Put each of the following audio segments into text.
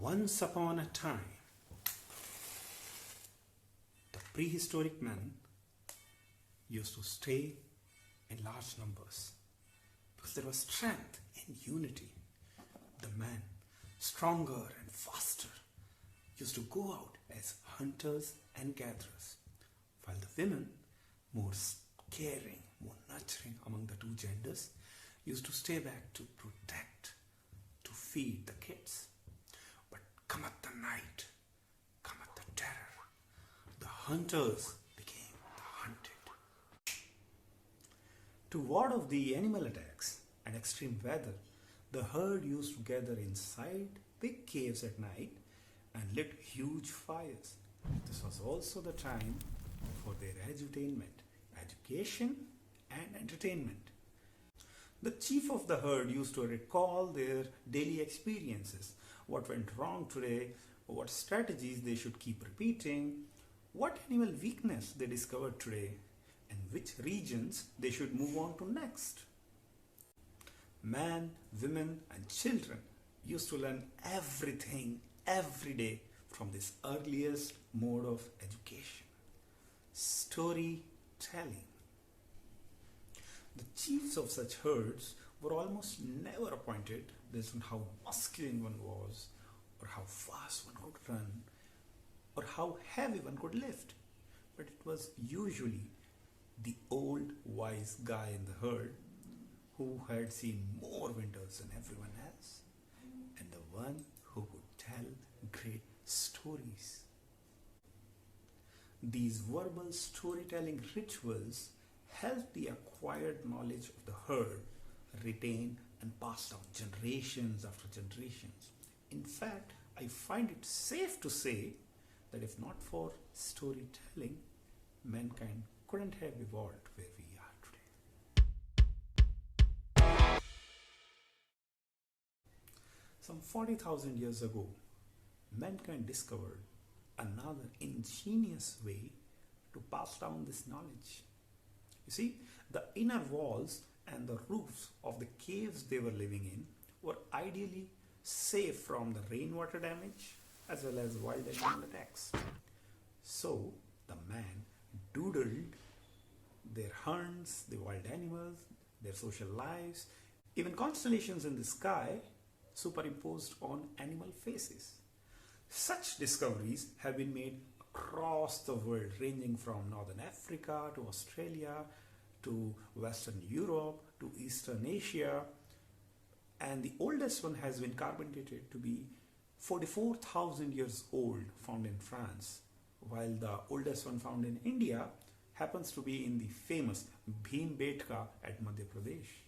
Once upon a time, the prehistoric men used to stay in large numbers because there was strength in unity. The men, stronger and faster, used to go out as hunters and gatherers, while the women, more caring, more nurturing among the two genders, used to stay back to protect, to feed the kids. But cometh the night, cometh the terror. The hunters became the hunted. To ward off the animal attacks and extreme weather, the herd used to gather inside big caves at night and lit huge fires. This was also the time for their edutainment, education and entertainment. The chief of the herd used to recall their daily experiences, what went wrong today, what strategies they should keep repeating, what animal weakness they discovered today, and which regions they should move on to next. Men, women, and children used to learn everything every day from this earliest mode of education, storytelling. The chiefs of such herds were almost never appointed based on how masculine one was, or how fast one could run, or how heavy one could lift. But it was usually the old wise guy in the herd who had seen more winters than everyone else, and the one who could tell great stories. These verbal storytelling rituals help the acquired knowledge of the herd retain and pass down generations after generations. In fact, I find it safe to say that if not for storytelling, mankind couldn't have evolved where we are today. Some 40,000 years ago, mankind discovered another ingenious way to pass down this knowledge. You see, the inner walls and the roofs of the caves they were living in were ideally safe from the rainwater damage as well as wild animal attacks. So the man doodled their hunts, the wild animals, their social lives, even constellations in the sky superimposed on animal faces. Such discoveries have been made across the world, ranging from Northern Africa to Australia to Western Europe to Eastern Asia, and the oldest one has been carbon dated to be 44,000 years old, found in France, while the oldest one found in India happens to be in the famous Bhimbetka at Madhya Pradesh.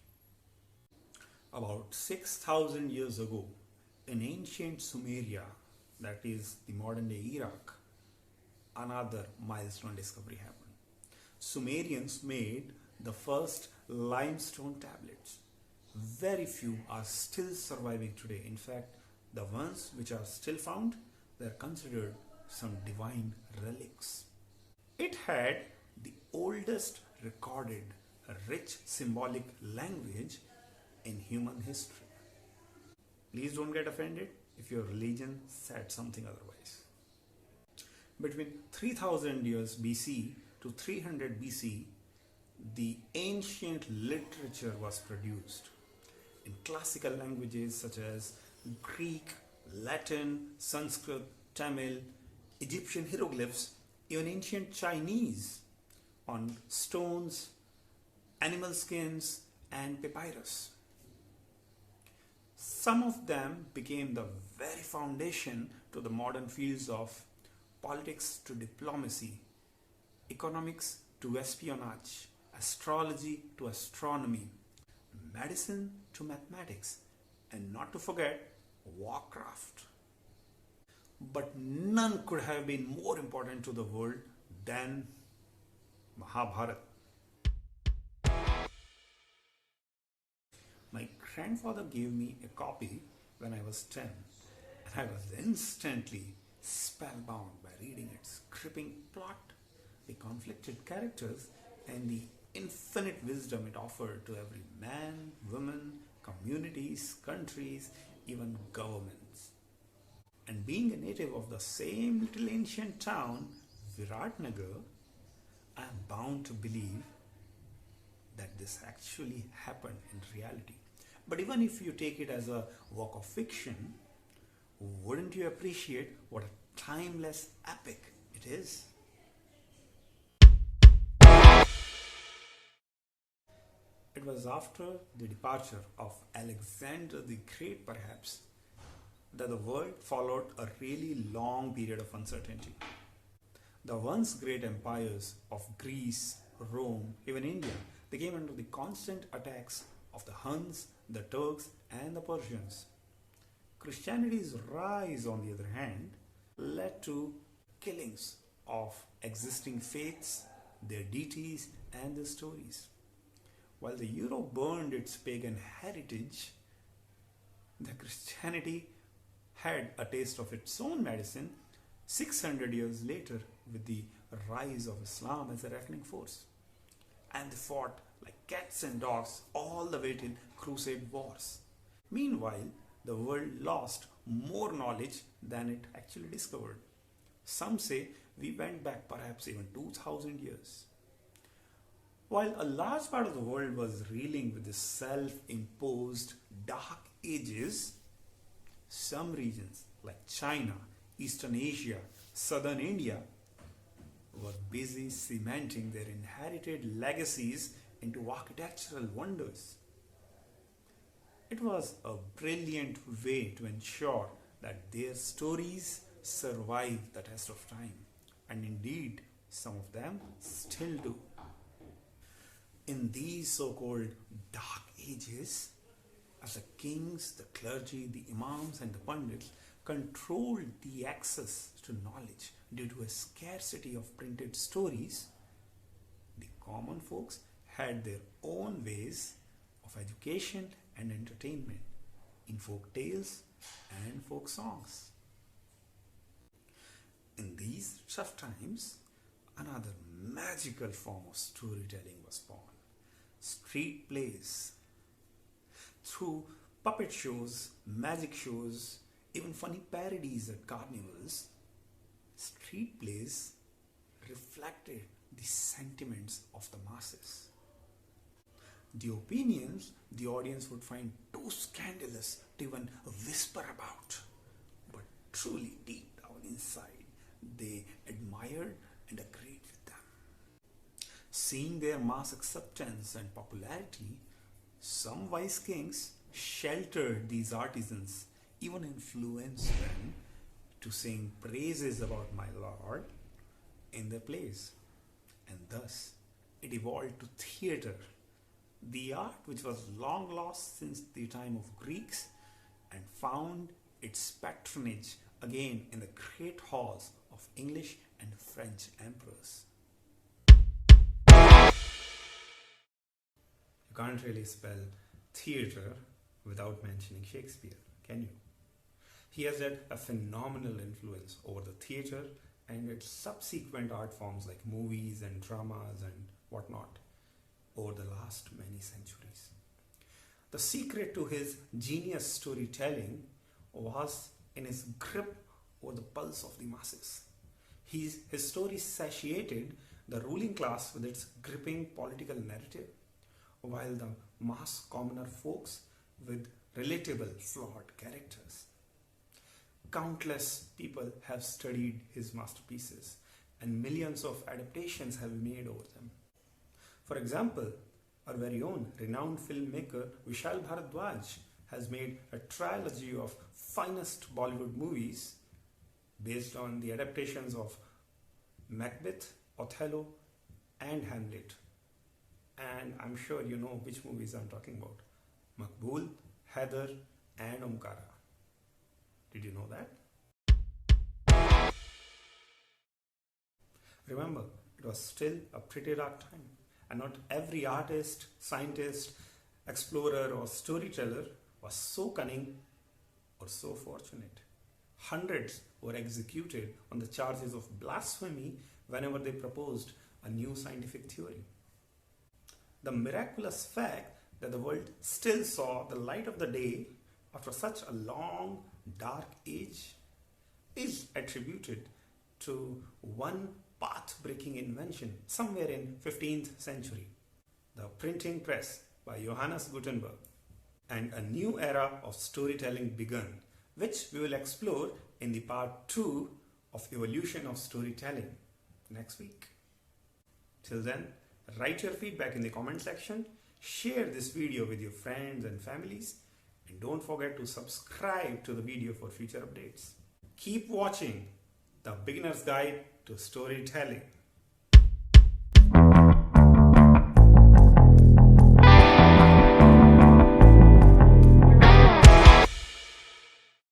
About 6,000 years ago, in ancient Sumeria, that is the modern day Iraq, another milestone discovery happened. Sumerians made the first limestone tablets. Very few are still surviving today. In fact, the ones which are still found, they are considered some divine relics. It had the oldest recorded rich symbolic language in human history. Please don't get offended if your religion said something otherwise. Between 3000 years BC to 300 BC, the ancient literature was produced in classical languages such as Greek, Latin, Sanskrit, Tamil, Egyptian hieroglyphs, even ancient Chinese, on stones, animal skins, and papyrus. Some of them became the very foundation to the modern fields of politics to diplomacy, economics to espionage, astrology to astronomy, medicine to mathematics, and not to forget warcraft. But none could have been more important to the world than Mahabharata. My grandfather gave me a copy when I was 10, and I was instantly spellbound by reading its gripping plot, the conflicted characters, and the infinite wisdom it offered to every man, woman, communities, countries, even governments. And being a native of the same little ancient town, Viratnagar, I am bound to believe that this actually happened in reality. But even if you take it as a work of fiction, wouldn't you appreciate what a timeless epic it is? It was after the departure of Alexander the Great, perhaps, that the world followed a really long period of uncertainty. The once great empires of Greece, Rome, even India, they came under the constant attacks of the Huns, the Turks, and the Persians. Christianity's rise, on the other hand, led to killings of existing faiths, their deities, and their stories. While the Europe burned its pagan heritage, the Christianity had a taste of its own medicine 600 years later with the rise of Islam as a reckoning force. And they fought like cats and dogs all the way till crusade wars. Meanwhile, the world lost more knowledge than it actually discovered. Some say we went back perhaps even 2000 years. While a large part of the world was reeling with the self imposed dark ages, some regions like China, Eastern Asia, Southern India were busy cementing their inherited legacies into architectural wonders. It was a brilliant way to ensure that their stories survive the test of time, and indeed, some of them still do. In these so called dark ages, as the kings, the clergy, the imams, and the pundits controlled the access to knowledge due to a scarcity of printed stories, the common folks had their own ways of education and entertainment in folk tales and folk songs. In these tough times, another magical form of storytelling was born: street plays. Through puppet shows, magic shows, even funny parodies at carnivals, street plays reflected the sentiments of the masses. The opinions the audience would find too scandalous to even whisper about, but truly deep down inside, they admired and agreed with them. Seeing their mass acceptance and popularity, some wise kings sheltered these artisans, even influenced them to sing praises about my Lord in their plays. And thus, it evolved to theatre, the art which was long lost since the time of Greeks and found its patronage again in the great halls of English and French emperors. You can't really spell theatre without mentioning Shakespeare, can you? He has had a phenomenal influence over the theatre and its subsequent art forms like movies and dramas and whatnot over the last many centuries. The secret to his genius storytelling was in his grip over the pulse of the masses. His stories satiated the ruling class with its gripping political narrative, while the mass commoner folks with relatable, flawed characters. Countless people have studied his masterpieces, and millions of adaptations have been made over them. For example, our very own renowned filmmaker Vishal Bharadwaj has made a trilogy of finest Bollywood movies based on the adaptations of Macbeth, Othello, and Hamlet. And I'm sure you know which movies I'm talking about: Makbul, Heather, and Omkara. Did you know that? Remember, it was still a pretty dark time, and not every artist, scientist, explorer, or storyteller was so cunning or so fortunate. Hundreds were executed on the charges of blasphemy whenever they proposed a new scientific theory. The miraculous fact that the world still saw the light of the day after such a long, dark age is attributed to one path-breaking invention somewhere in 15th century, the printing press by Johannes Gutenberg, and a new era of storytelling begun, which we will explore in the part 2 of Evolution of Storytelling next week. Till then, write your feedback in the comment section, share this video with your friends and families, and don't forget to subscribe to the video for future updates. Keep watching The Beginner's Guide to Storytelling.